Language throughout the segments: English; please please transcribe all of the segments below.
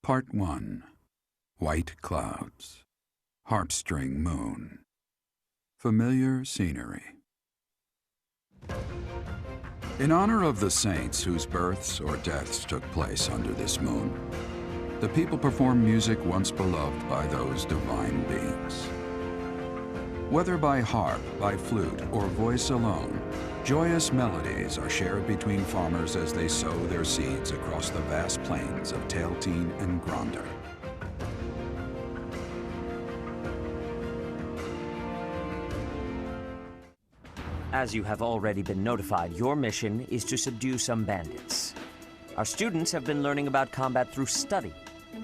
Part 1. White Clouds. Harpstring Moon. Familiar scenery. In honor of the saints whose births or deaths took place under this moon, the people perform music once beloved by those divine beings. Whether by harp, by flute, or voice alone, joyous melodies are shared between farmers as they sow their seeds across the vast plains of Tailteen and Gronder. As you have already been notified, your mission is to subdue some bandits. Our students have been learning about combat through study,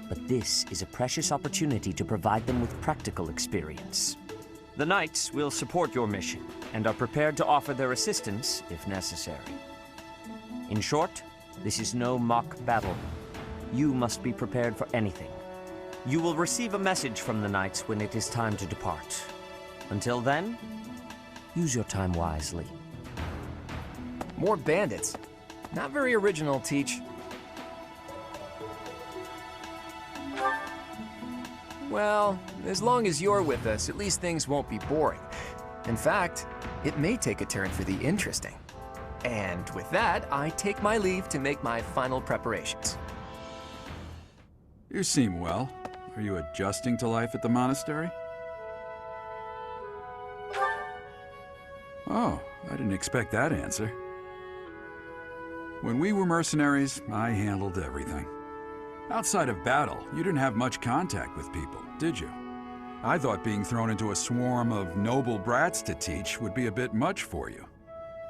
but this is a precious opportunity to provide them with practical experience. The Knights will support your mission and are prepared to offer their assistance if necessary. In short, this is no mock battle. You must be prepared for anything. You will receive a message from the Knights when it is time to depart. Until then, use your time wisely. More bandits. Not very original, Teach. Well, as long as you're with us, at least things won't be boring. In fact, it may take a turn for the interesting. And with that, I take my leave to make my final preparations. You seem well. Are you adjusting to life at the monastery? Oh, I didn't expect that answer. When we were mercenaries, I handled everything. Outside of battle, you didn't have much contact with people, did you? I thought being thrown into a swarm of noble brats to teach would be a bit much for you.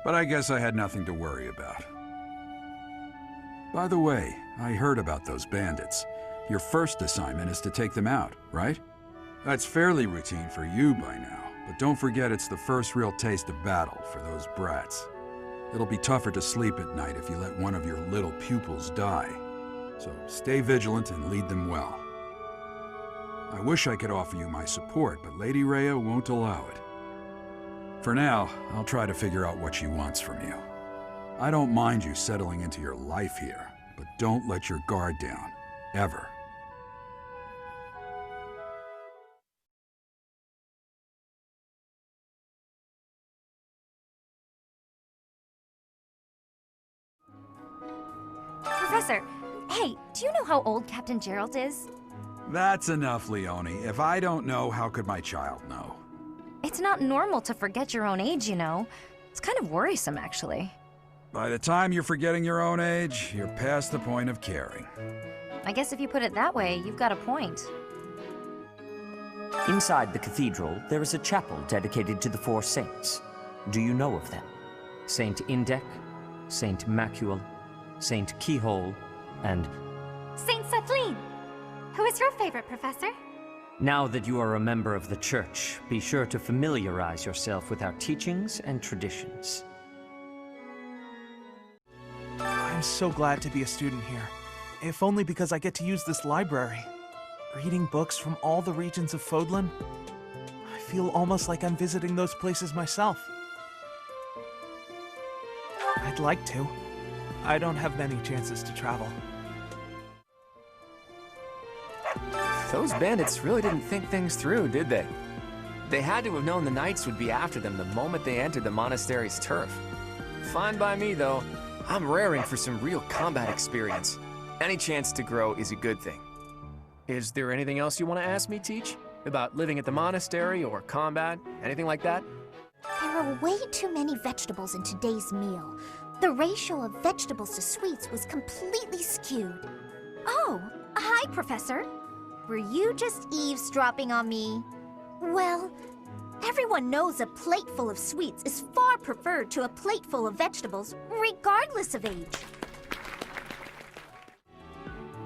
But I guess I had nothing to worry about. By the way, I heard about those bandits. Your first assignment is to take them out, right? That's fairly routine for you by now. But don't forget it's the first real taste of battle for those brats. It'll be tougher to sleep at night if you let one of your little pupils die. So stay vigilant and lead them well. I wish I could offer you my support, but Lady Rhea won't allow it. For now, I'll try to figure out what she wants from you. I don't mind you settling into your life here, but don't let your guard down, ever. Professor, hey, do you know how old Captain Gerald is? That's enough, Leonie. If I don't know, how could my child know? It's not normal to forget your own age, you know. It's kind of worrisome, actually. By the time you're forgetting your own age, you're past the point of caring. I guess if you put it that way, you've got a point. Inside the cathedral, there is a chapel dedicated to the four saints. Do you know of them? Saint Indec, Saint Macule, Saint Keyhole, and... Saint Sathleen! Who is your favorite, Professor? Now that you are a member of the Church, be sure to familiarize yourself with our teachings and traditions. I'm so glad to be a student here, if only because I get to use this library. Reading books from all the regions of Fodlan, I feel almost like I'm visiting those places myself. I'd like to. I don't have many chances to travel. Those bandits really didn't think things through, did they? They had to have known the Knights would be after them the moment they entered the monastery's turf. Fine by me, though. I'm raring for some real combat experience. Any chance to grow is a good thing. Is there anything else you want to ask me, Teach? About living at the monastery or combat? Anything like that? There are way too many vegetables in today's meal. The ratio of vegetables to sweets was completely skewed. Oh, hi, Professor. Were you just eavesdropping on me? Well, everyone knows a plate full of sweets is far preferred to a plate full of vegetables, regardless of age.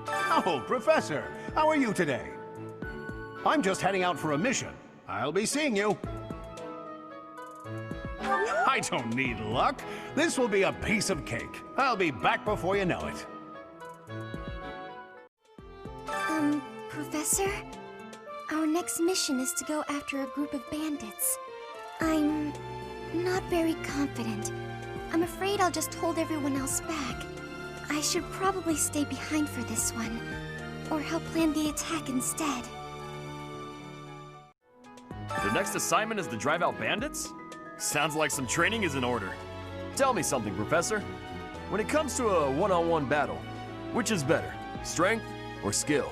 Oh, Professor, how are you today? I'm just heading out for a mission. I'll be seeing you. I don't need luck. This will be a piece of cake. I'll be back before you know it. Professor? Our next mission is to go after a group of bandits. I'm not very confident. I'm afraid I'll just hold everyone else back. I should probably stay behind for this one. Or help plan the attack instead. The next assignment is to drive out bandits? Sounds like some training is in order. Tell me something, Professor. When it comes to a one-on-one battle, which is better, strength or skill?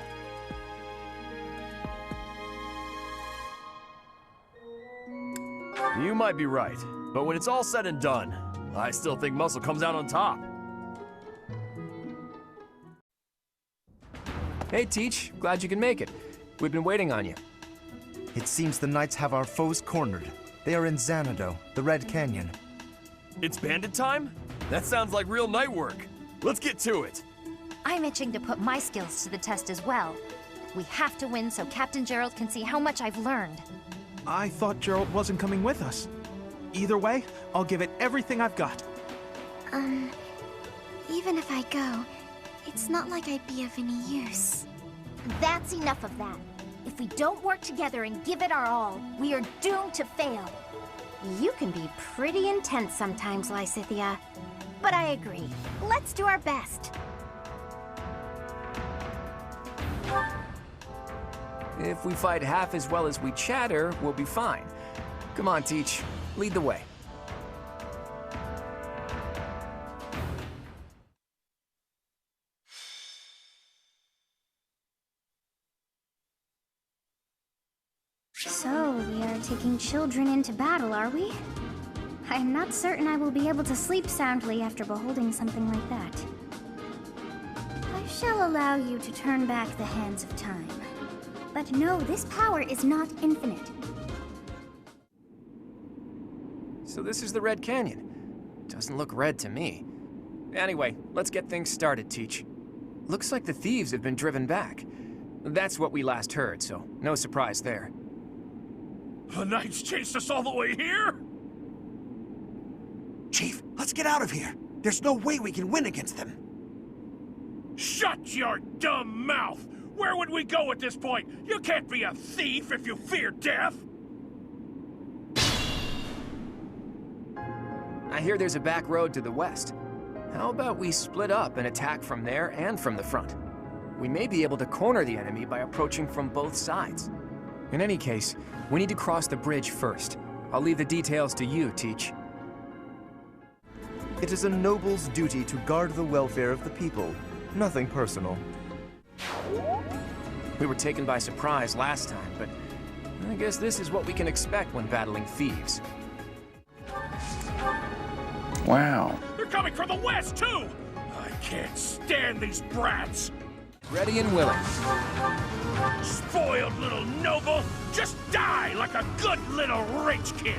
You might be right, but when it's all said and done, I still think muscle comes out on top. Hey, Teach. Glad you can make it. We've been waiting on you. It seems the Knights have our foes cornered. They are in Xanadu, the Red Canyon. It's bandit time? That sounds like real night work. Let's get to it. I'm itching to put my skills to the test as well. We have to win so Captain Gerald can see how much I've learned. I thought Gerald wasn't coming with us. Either way, I'll give it everything I've got. Even if I go, it's not like I'd be of any use. That's enough of that. If we don't work together and give it our all, we are doomed to fail. You can be pretty intense sometimes, Lysithia. But I agree. Let's do our best. If we fight half as well as we chatter, we'll be fine. Come on, Teach. Lead the way. So, we are taking children into battle, are we? I'm not certain I will be able to sleep soundly after beholding something like that. I shall allow you to turn back the hands of time. But no, this power is not infinite. So this is the Red Canyon. Doesn't look red to me. Anyway, let's get things started, Teach. Looks like the thieves have been driven back. That's what we last heard, so no surprise there. The Knights chased us all the way here? Chief, let's get out of here. There's no way we can win against them. Shut your dumb mouth! Where would we go at this point? You can't be a thief if you fear death! I hear there's a back road to the west. How about we split up and attack from there and from the front? We may be able to corner the enemy by approaching from both sides. In any case, we need to cross the bridge first. I'll leave the details to you, Teach. It is a noble's duty to guard the welfare of the people. Nothing personal. We were taken by surprise last time, but I guess this is what we can expect when battling thieves. Wow. They're coming from the west, too! I can't stand these brats! Ready and willing. Spoiled little noble! Just die like a good little rich kid!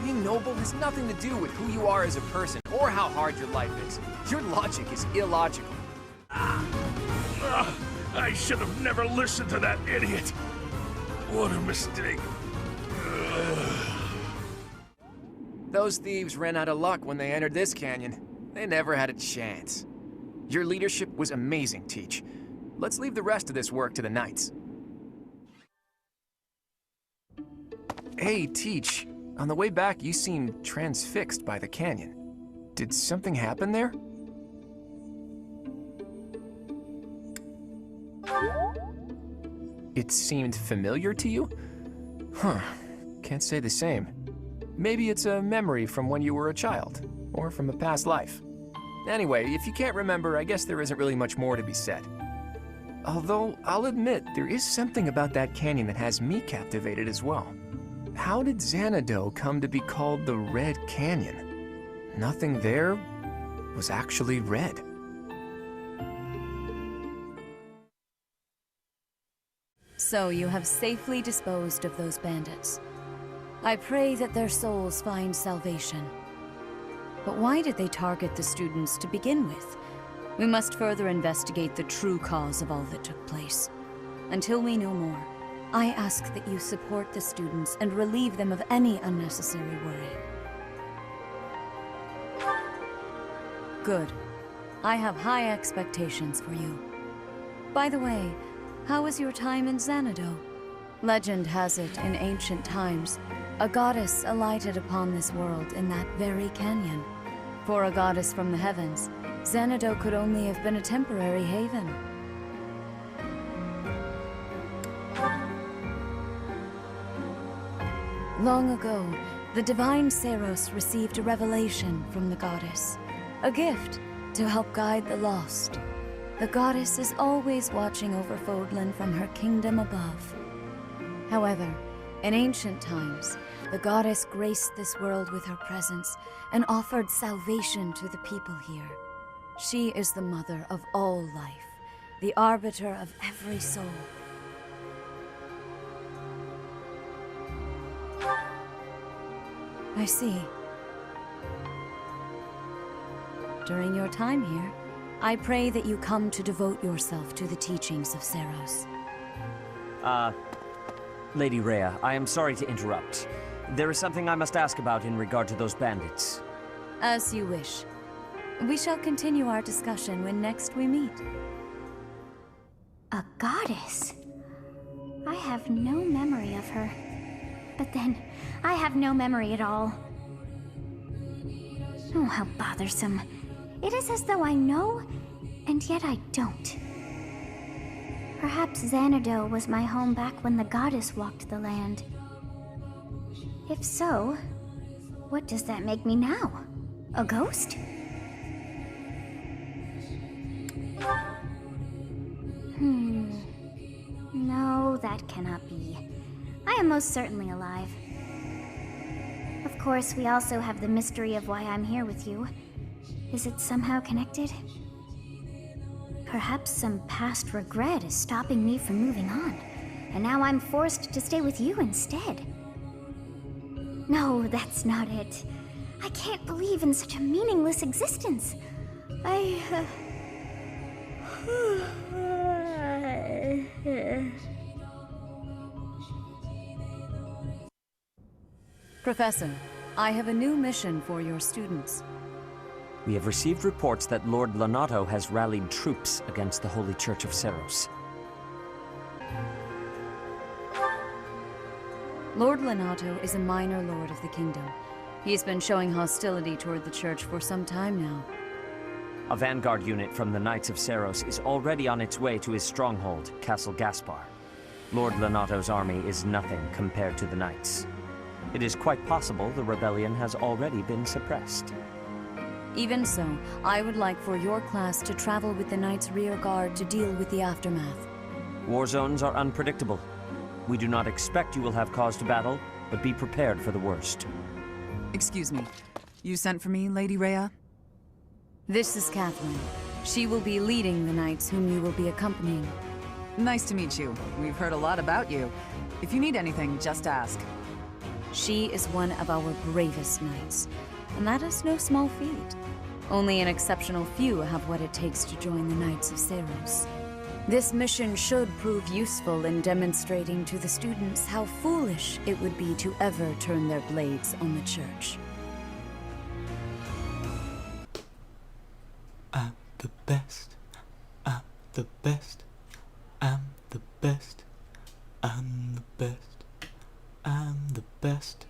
Being noble has nothing to do with who you are as a person or how hard your life is. Your logic is illogical. I should have never listened to that idiot. What a mistake. Those thieves ran out of luck when they entered this canyon. They never had a chance. Your leadership was amazing, Teach. Let's leave the rest of this work to the Knights. Hey, Teach. On the way back, you seemed transfixed by the canyon. Did something happen there? It seemed familiar to you? Huh. Can't say the same. Maybe it's a memory from when you were a child, or from a past life. Anyway, if you can't remember, I guess there isn't really much more to be said. Although, I'll admit, there is something about that canyon that has me captivated as well. How did Xanadu come to be called the Red Canyon? Nothing there was actually red. So you have safely disposed of those bandits. I pray that their souls find salvation. But why did they target the students to begin with? We must further investigate the true cause of all that took place. Until we know more, I ask that you support the students and relieve them of any unnecessary worry. Good. I have high expectations for you. By the way, how was your time in Xanadu? Legend has it, in ancient times, a goddess alighted upon this world in that very canyon. For a goddess from the heavens, Xanadu could only have been a temporary haven. Long ago, the divine Seros received a revelation from the goddess, a gift to help guide the lost. The goddess is always watching over Fodlan from her kingdom above. However, in ancient times, the goddess graced this world with her presence and offered salvation to the people here. She is the mother of all life, the arbiter of every soul. I see. During your time here, I pray that you come to devote yourself to the teachings of Seros. Lady Rhea, I am sorry to interrupt. There is something I must ask about in regard to those bandits. As you wish. We shall continue our discussion when next we meet. A goddess? I have no memory of her. But then, I have no memory at all. Oh, how bothersome. It is as though I know, and yet I don't. Perhaps Xanadu was my home back when the goddess walked the land. If so, what does that make me now? A ghost? No, that cannot be. I am most certainly alive. Of course, we also have the mystery of why I'm here with you. Is it somehow connected? Perhaps some past regret is stopping me from moving on, and now I'm forced to stay with you instead. No, that's not it. I can't believe in such a meaningless existence. Professor, I have a new mission for your students. We have received reports that Lord Lonato has rallied troops against the Holy Church of Seros. Lord Lonato is a minor lord of the kingdom. He's been showing hostility toward the church for some time now. A vanguard unit from the Knights of Seros is already on its way to his stronghold, Castle Gaspar. Lord Lonato's army is nothing compared to the Knights. It is quite possible the rebellion has already been suppressed. Even so, I would like for your class to travel with the Knights' rear guard to deal with the aftermath. War zones are unpredictable. We do not expect you will have cause to battle, but be prepared for the worst. Excuse me. You sent for me, Lady Rhea? This is Catherine. She will be leading the Knights whom you will be accompanying. Nice to meet you. We've heard a lot about you. If you need anything, just ask. She is one of our bravest Knights, and that is no small feat. Only an exceptional few have what it takes to join the Knights of Seros. This mission should prove useful in demonstrating to the students how foolish it would be to ever turn their blades on the Church. I'm the best. I'm the best. I'm the best. I'm the best. I'm the best.